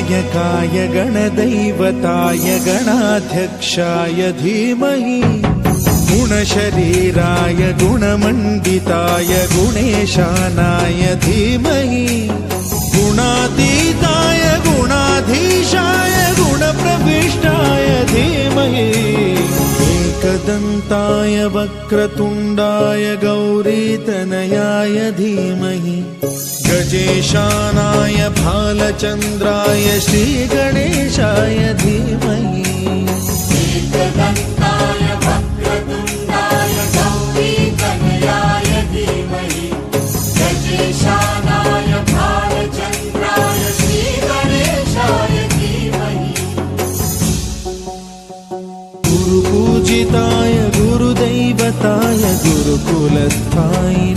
गणनायकाय गणदैवताय गणाध्यक्षाय धीमहि गुणशरीराय गुणमण्डिताय गुणेशानाय धीमहि गुणातीताय गुणाधीशाय गुणप्रविष्टाय धीमहि एकदन्ताय वक्रतुण्डाय गौरीतनयाय धीमहि गजेशानाय भालचन्द्राय श्रीगणेशाय धीमहि एकदन्ताय वक्रतुण्डाय गौरीतनयाय धीमहि गजेशानाय भालचन्द्राय श्रीगणेशाय धीमहि गुरुपूजिताय गुरुदैवताय गुरुकुलस्थाय